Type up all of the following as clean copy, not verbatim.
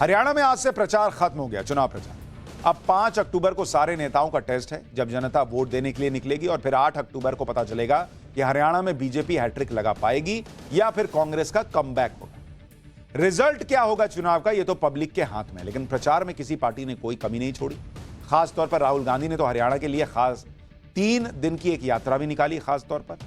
हरियाणा में आज से प्रचार खत्म हो गया, चुनाव प्रचार। अब 5 अक्टूबर को सारे नेताओं का टेस्ट है, जब जनता वोट देने के लिए निकलेगी और फिर 8 अक्टूबर को पता चलेगा कि हरियाणा में बीजेपी हैट्रिक लगा पाएगी या फिर कांग्रेस का कमबैक होगा। रिजल्ट क्या होगा चुनाव का, यह तो पब्लिक के हाथ में, लेकिन प्रचार में किसी पार्टी ने कोई कमी नहीं छोड़ी। खासतौर पर राहुल गांधी ने तो हरियाणा के लिए खास 3 दिन की एक यात्रा भी निकाली खासतौर पर,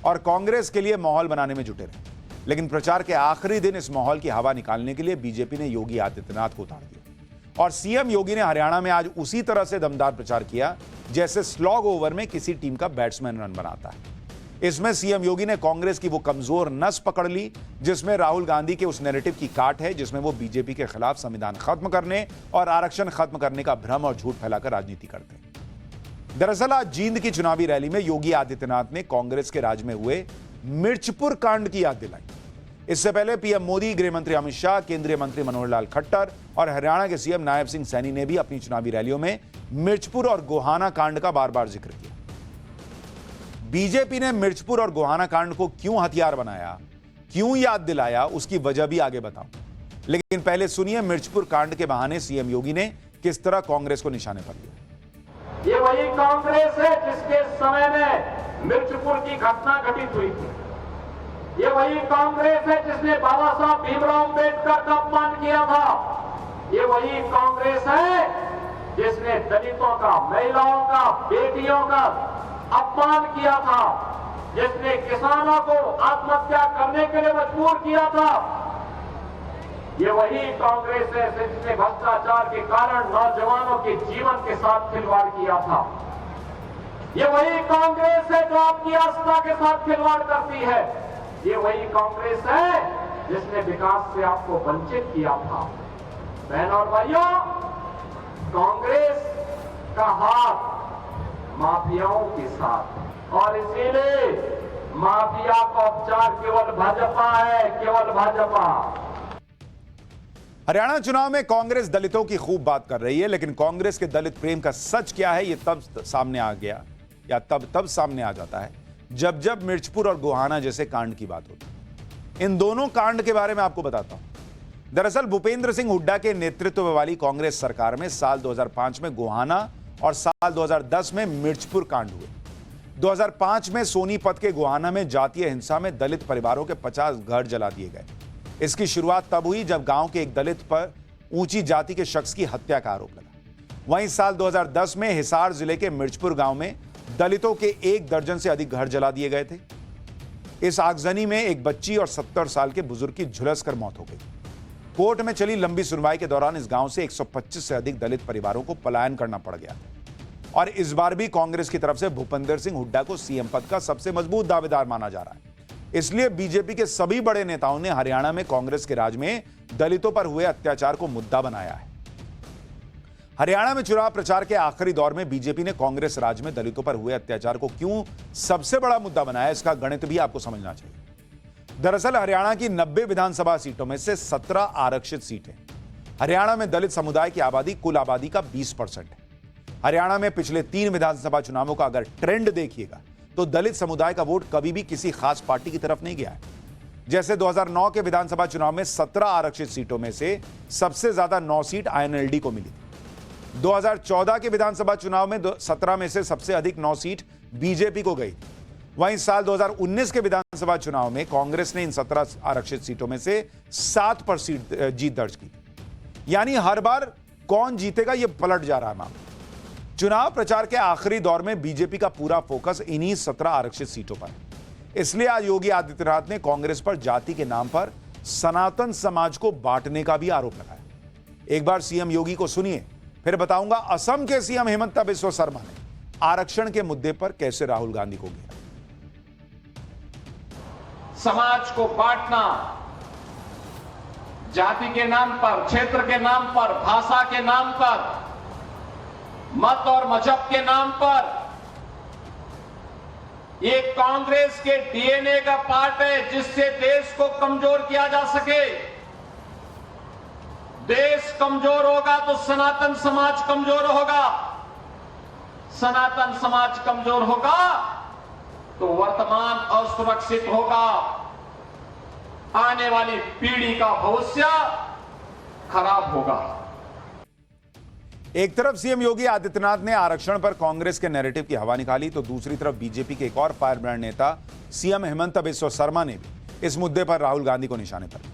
और कांग्रेस के लिए माहौल बनाने में जुटे रहे। लेकिन प्रचार के आखिरी दिन इस माहौल की हवा निकालने के लिए बीजेपी ने योगी आदित्यनाथ को उतार दिया और सीएम योगी ने हरियाणा में आज उसी तरह से दमदार प्रचार किया जैसे स्लॉग ओवर में किसी टीम का बैट्समैन रन बनाता है। इसमें सीएम योगी ने कांग्रेस की वो कमजोर नस पकड़ ली जिसमें राहुल गांधी के उस नैरेटिव की काट है जिसमें वो बीजेपी के खिलाफ संविधान खत्म करने और आरक्षण खत्म करने का भ्रम और झूठ फैलाकर राजनीति करते हैं। दरअसल आज जींद की चुनावी रैली में योगी आदित्यनाथ ने कांग्रेस के राज में हुए मिर्चपुर कांड की याद दिलाई। इससे पहले पीएम मोदी, गृह मंत्री अमित शाह, केंद्रीय मंत्री मनोहर लाल खट्टर और हरियाणा के सीएम नायब सिंह सैनी ने भी अपनी चुनावी रैलियों में मिर्चपुर और गोहाना कांड का बार बार जिक्र किया। बीजेपी ने मिर्चपुर और गोहाना कांड को क्यों हथियार बनाया, क्यों याद दिलाया, उसकी वजह भी आगे बताऊं, लेकिन पहले सुनिए मिर्चपुर कांड के बहाने सीएम योगी ने किस तरह कांग्रेस को निशाने पर लिया। ये वही कांग्रेस है जिसके समय में मिर्चपुर की घटना घटित हुई थी। ये वही कांग्रेस है जिसने बाबा साहब भीमराव अम्बेडकर का अपमान किया था। ये वही कांग्रेस है जिसने दलितों का, महिलाओं का, बेटियों का अपमान किया था, जिसने किसानों को आत्महत्या करने के लिए मजबूर किया था। ये वही कांग्रेस है जिसने भ्रष्टाचार के कारण नौजवानों के जीवन के साथ खिलवाड़ किया था। ये वही कांग्रेस है जो आपकी आस्था के साथ खिलवाड़ करती है। ये वही कांग्रेस है जिसने विकास से आपको वंचित किया था। बहनों और भाइयों, कांग्रेस का हाथ माफियाओं के साथ, और इसीलिए माफिया का उपचार केवल भाजपा है, केवल भाजपा। हरियाणा चुनाव में कांग्रेस दलितों की खूब बात कर रही है, लेकिन कांग्रेस के दलित प्रेम का सच क्या है यह तब सामने आ गया या तब सामने आ जाता है जब मिर्चपुर और गोहाना जैसे कांड की बात होती है। इन दोनों कांड के बारे में आपको बताता हूं। दरअसल भूपेंद्र सिंह हुड्डा के नेतृत्व वाली कांग्रेस सरकार में साल 2005 में गोहाना और साल 2010 में मिर्चपुर कांड हुए। 2005 में सोनीपत के गोहाना में जातीय हिंसा में दलित परिवारों के 50 घर जला दिए गए। इसकी शुरुआत तब हुई जब गांव के एक दलित पर ऊंची जाति के शख्स की हत्या का आरोप लगा। वहीं साल 2010 में हिसार जिले के मिर्चपुर गांव में दलितों के 1 दर्जन से अधिक घर जला दिए गए थे। इस आगजनी में एक बच्ची और 70 साल के बुजुर्ग की झुलसकर मौत हो गई। कोर्ट में चली लंबी सुनवाई के दौरान इस गांव से 125 से अधिक दलित परिवारों को पलायन करना पड़ गया और इस बार भी कांग्रेस की तरफ से भूपेंद्र सिंह हुड्डा को सीएम पद का सबसे मजबूत दावेदार माना जा रहा है। इसलिए बीजेपी के सभी बड़े नेताओं ने हरियाणा में कांग्रेस के राज में दलितों पर हुए अत्याचार को मुद्दा बनाया है। हरियाणा में चुनाव प्रचार के आखिरी दौर में बीजेपी ने कांग्रेस राज में दलितों पर हुए अत्याचार को क्यों सबसे बड़ा मुद्दा बनाया, इसका गणित भी आपको समझना चाहिए। दरअसल हरियाणा की 90 विधानसभा सीटों में से 17 आरक्षित सीटें। हरियाणा में दलित समुदाय की आबादी कुल आबादी का 20% है। हरियाणा में पिछले 3 विधानसभा चुनावों का अगर ट्रेंड देखिएगा तो दलित समुदाय का वोट कभी भी किसी खास पार्टी की तरफ नहीं गया है। जैसे 2009 के विधानसभा चुनाव में 17 आरक्षित सीटों में से सबसे ज्यादा 9 सीट आईएनएलडी को मिली थी। 2014 के विधानसभा चुनाव में 17 में से सबसे अधिक 9 सीट बीजेपी को गई। वहीं साल 2019 के विधानसभा चुनाव में कांग्रेस ने इन 17 आरक्षित सीटों में से 7 पर जीत दर्ज की। यानी हर बार कौन जीतेगा यह पलट जा रहा है मामला। चुनाव प्रचार के आखिरी दौर में बीजेपी का पूरा फोकस इन्हीं 17 आरक्षित सीटों पर है। इसलिए आज योगी आदित्यनाथ ने कांग्रेस पर जाति के नाम पर सनातन समाज को बांटने का भी आरोप लगाया। एक बार सीएम योगी को सुनिए, फिर बताऊंगा असम के सीएम हिमंता बिस्वा शर्मा ने आरक्षण के मुद्दे पर कैसे राहुल गांधी को घेरा। समाज को बांटना, जाति के नाम पर, क्षेत्र के नाम पर, भाषा के नाम पर, मत और मजहब के नाम पर, ये कांग्रेस के डीएनए का पार्ट है जिससे देश को कमजोर किया जा सके। देश कमजोर होगा तो सनातन समाज कमजोर होगा, सनातन समाज कमजोर होगा तो वर्तमान असुरक्षित होगा, आने वाली पीढ़ी का भविष्य खराब होगा। एक तरफ सीएम योगी आदित्यनाथ ने आरक्षण पर कांग्रेस के नैरेटिव की हवा निकाली, तो दूसरी तरफ बीजेपी के एक और फायर ब्रांड नेता सीएम हेमंत बिस्वा शर्मा ने भी इस मुद्दे पर राहुल गांधी को निशाने पर लिया।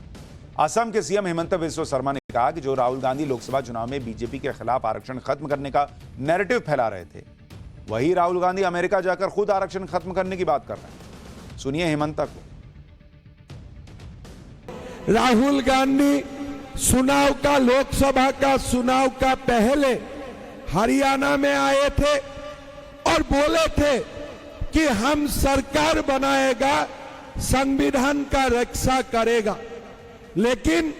असम के सीएम हेमंत बिस्वा शर्मा ने कहा कि जो राहुल गांधी लोकसभा चुनाव में बीजेपी के खिलाफ आरक्षण खत्म करने का नैरेटिव फैला रहे थे, वही राहुल गांधी अमेरिका जाकर खुद आरक्षण खत्म करने की बात कर रहे हैं। सुनिए हेमंता को। राहुल गांधी चुनाव का, लोकसभा का चुनाव का पहले हरियाणा में आए थे और बोले थे कि हम सरकार बनाएगा, संविधान का रक्षा करेगा। लेकिन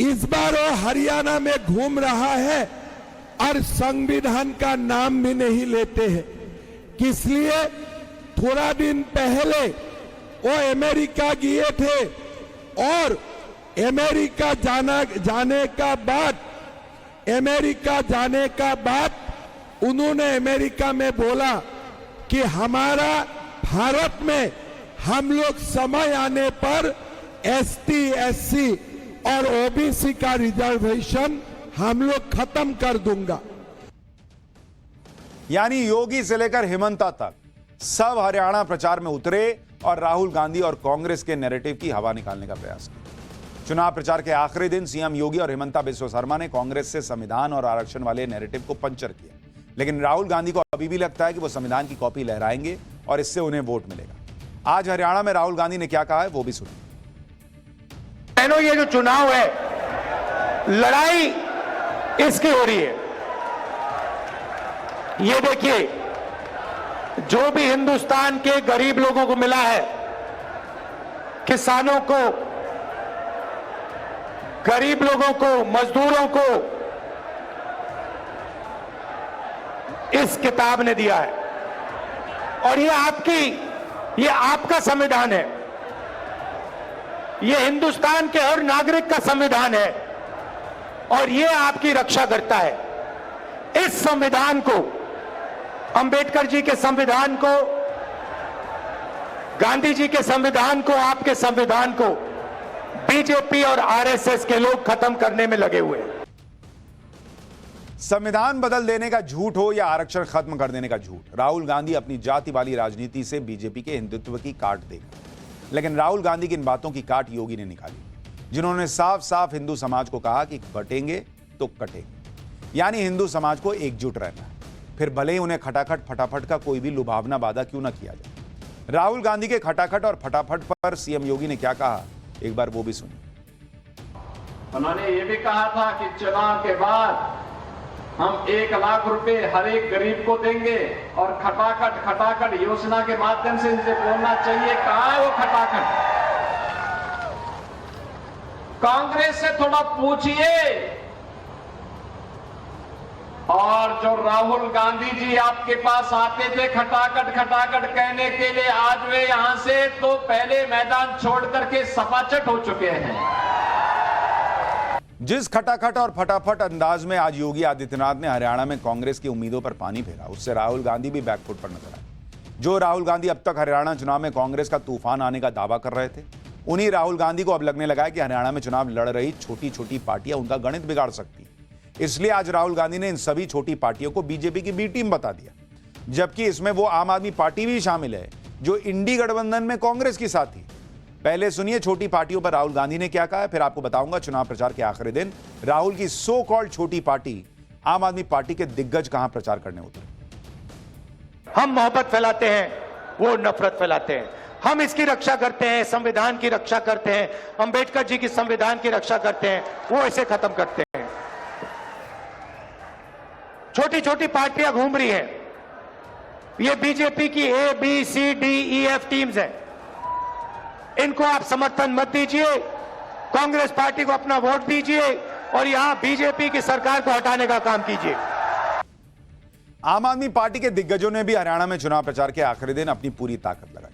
इस बार वो हरियाणा में घूम रहा है और संविधान का नाम भी नहीं लेते हैं। इसलिए थोड़ा दिन पहले वो अमेरिका गए थे और अमेरिका जाने का बाद उन्होंने अमेरिका में बोला कि हमारा भारत में हम लोग समय आने पर एसटी, एससी और ओबीसी का रिजर्वेशन हम लोग खत्म कर दूंगा। यानी योगी से लेकर हेमंता तक सब हरियाणा प्रचार में उतरे और राहुल गांधी और कांग्रेस के नैरेटिव की हवा निकालने का प्रयास किया। चुनाव प्रचार के आखिरी दिन सीएम योगी और हेमंता बिस्वा शर्मा ने कांग्रेस से संविधान और आरक्षण वाले नैरेटिव को पंचर किया, लेकिन राहुल गांधी को अभी भी लगता है कि वो संविधान की कॉपी लहराएंगे और इससे उन्हें वोट मिलेगा। आज हरियाणा में राहुल गांधी ने क्या कहा है वो भी सुनिए। बहनों, ये जो चुनाव है, लड़ाई इसकी हो रही है। ये देखिए, जो भी हिंदुस्तान के गरीब लोगों को मिला है, किसानों को, गरीब लोगों को, मजदूरों को इस किताब ने दिया है। और ये आपका संविधान है, ये हिंदुस्तान के हर नागरिक का संविधान है और ये आपकी रक्षा करता है। इस संविधान को, अंबेडकर जी के संविधान को, गांधी जी के संविधान को, आपके संविधान को बीजेपी और आरएसएस के लोग खत्म करने में लगे हुए हैं। संविधान बदल देने का झूठ हो या आरक्षण खत्म कर देने का झूठ, राहुल गांधी अपनी जाति वाली राजनीति से बीजेपी के हिंदुत्व की काट देगा। लेकिन राहुल गांधी की इन बातों की काट योगी ने निकाली, जिन्होंने साफ साफ हिंदू समाज को कहा कि बटेंगे तो कटेंगे। यानी हिंदू समाज को एकजुट रहना है, फिर भले ही उन्हें खटाखट फटाफट का कोई भी लुभावना वादा क्यों ना किया जाए। राहुल गांधी के खटाखट और फटाफट पर सीएम योगी ने क्या कहा, एक बार वो भी सुनिए। उन्होंने ये भी कहा था कि चुनाव के बाद हम 1 लाख रुपए हर एक गरीब को देंगे और खटाखट योजना के माध्यम से इनसे बोलना चाहिए, कहां है वो खटाखट। कांग्रेस से थोड़ा पूछिए। और जो राहुल गांधी जी आपके पास आते थे खटाखट कहने के लिए, आज वे यहां से तो पहले मैदान छोड़ करके सपाचट हो चुके हैं। जिस खटाखट और फटाफट अंदाज में आज योगी आदित्यनाथ ने हरियाणा में कांग्रेस की उम्मीदों पर पानी फेरा, उससे राहुल गांधी भी बैकफुट पर नजर आए। जो राहुल गांधी अब तक हरियाणा चुनाव में कांग्रेस का तूफान आने का दावा कर रहे थे, उन्हीं राहुल गांधी को अब लगने लगा है कि हरियाणा में चुनाव लड़ रही छोटी छोटी पार्टियां उनका गणित बिगाड़ सकती। इसलिए आज राहुल गांधी ने इन सभी छोटी पार्टियों को बीजेपी की बी टीम बता दिया, जबकि इसमें वो आम आदमी पार्टी भी शामिल है जो इंडी गठबंधन में कांग्रेस की साथी। पहले सुनिए छोटी पार्टियों पर राहुल गांधी ने क्या कहा है, फिर आपको बताऊंगा चुनाव प्रचार के आखिरी दिन राहुल की सो कॉल्ड छोटी पार्टी आम आदमी पार्टी के दिग्गज कहां प्रचार करने उतरे। हम मोहब्बत फैलाते हैं, वो नफरत फैलाते हैं। हम इसकी रक्षा करते हैं, संविधान की रक्षा करते हैं, अंबेडकर जी की संविधान की रक्षा करते हैं, वो इसे खत्म करते हैं। छोटी छोटी पार्टियां घूम रही हैं, ये बीजेपी की A B C D E F teams हैं। इनको आप समर्थन मत दीजिए, कांग्रेस पार्टी को अपना वोट दीजिए और यहां बीजेपी की सरकार को हटाने का काम कीजिए। आम आदमी पार्टी के दिग्गजों ने भी हरियाणा में चुनाव प्रचार के आखिरी दिन अपनी पूरी ताकत लगाई।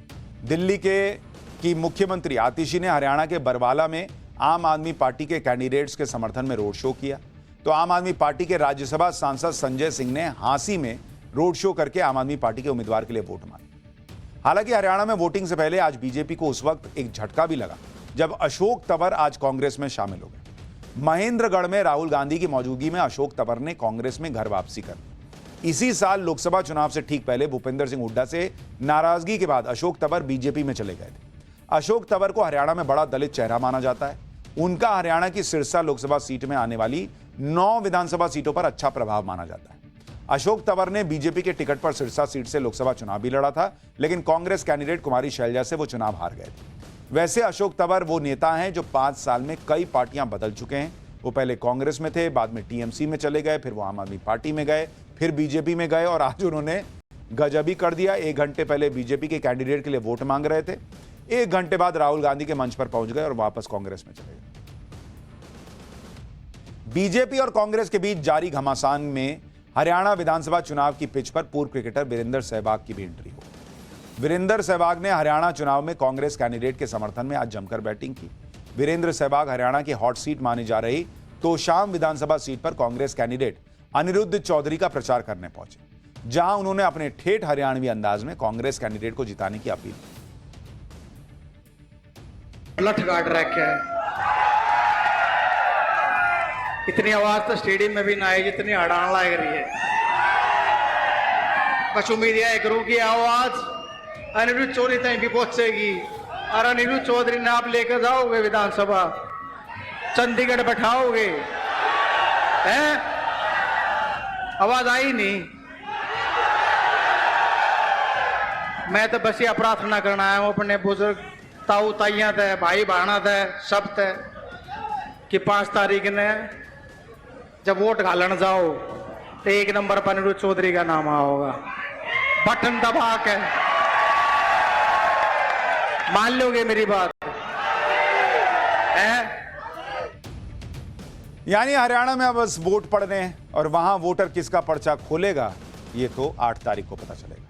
दिल्ली की मुख्यमंत्री आतिशी ने हरियाणा के बरवाला में आम आदमी पार्टी के कैंडिडेट्स के समर्थन में रोड शो किया, तो आम आदमी पार्टी के राज्यसभा सांसद संजय सिंह ने हांसी में रोड शो करके आम आदमी पार्टी के उम्मीदवार के लिए वोट मांगे। हालांकि हरियाणा में वोटिंग से पहले आज बीजेपी को उस वक्त एक झटका भी लगा जब अशोक तंवर आज कांग्रेस में शामिल हो गए। महेंद्रगढ़ में राहुल गांधी की मौजूदगी में अशोक तंवर ने कांग्रेस में घर वापसी कर ली। इसी साल लोकसभा चुनाव से ठीक पहले भूपेंद्र सिंह हुड्डा से नाराजगी के बाद अशोक तंवर बीजेपी में चले गए थे। अशोक तंवर को हरियाणा में बड़ा दलित चेहरा माना जाता है। उनका हरियाणा की सिरसा लोकसभा सीट में आने वाली 9 विधानसभा सीटों पर अच्छा प्रभाव माना जाता है। अशोक तंवर ने बीजेपी के टिकट पर सिरसा सीट से लोकसभा चुनाव भी लड़ा था, लेकिन कांग्रेस कैंडिडेट कुमारी शैलजा से वो चुनाव हार गए थे। वैसे अशोक तंवर वो नेता हैं जो 5 साल में कई पार्टियां बदल चुके हैं। वो पहले कांग्रेस में थे, बाद में टीएमसी में चले गए, फिर वो आम आदमी पार्टी में गए, फिर बीजेपी में गए और आज उन्होंने गजब ही कर दिया। 1 घंटे पहले बीजेपी के कैंडिडेट के लिए वोट मांग रहे थे, 1 घंटे बाद राहुल गांधी के मंच पर पहुंच गए और वापस कांग्रेस में चले गए। बीजेपी और कांग्रेस के बीच जारी घमासान में हरियाणा विधानसभा चुनाव की पिच पर पूर्व क्रिकेटर वीरेंद्र सहवाग की भी एंट्री हो। वीरेंद्र सहवाग ने हरियाणा चुनाव में कांग्रेस कैंडिडेट के समर्थन में आज जमकर बैटिंग की। वीरेंद्र सहवाग हरियाणा की हॉट सीट मानी जा रही तोशाम विधानसभा सीट पर कांग्रेस कैंडिडेट अनिरुद्ध चौधरी का प्रचार करने पहुंचे, जहां उन्होंने अपने ठेठ हरियाणवी अंदाज में कांग्रेस कैंडिडेट को जिताने की अपील की। लठ गाड़ रखे है, इतनी आवाज तो स्टेडियम में भी ना आई जितनी हड़ान लग रही है। बस उम्मीद यह करूं कि आवाज अनिरुद्ध चौधरी तक भी पहुंचेगी और अनिरुद्ध चौधरी ने आप लेकर जाओगे विधानसभा, चंडीगढ़ बैठाओगे। हैं? आवाज आई नहीं। मैं तो बस ये प्रार्थना करना आया हूं अपने बुजुर्ग ताऊ ताइया थे, भाई बहना थे, सब थे कि 5 तारीख ने जब वोट घालन जाओ तो 1 नंबर पर अनिरुद्ध चौधरी का नाम होगा। बटन दबा के मान लोगे मेरी बात है? यानी हरियाणा में अब बस वोट पड़ने हैं और वहां वोटर किसका पर्चा खोलेगा ये तो 8 तारीख को पता चलेगा।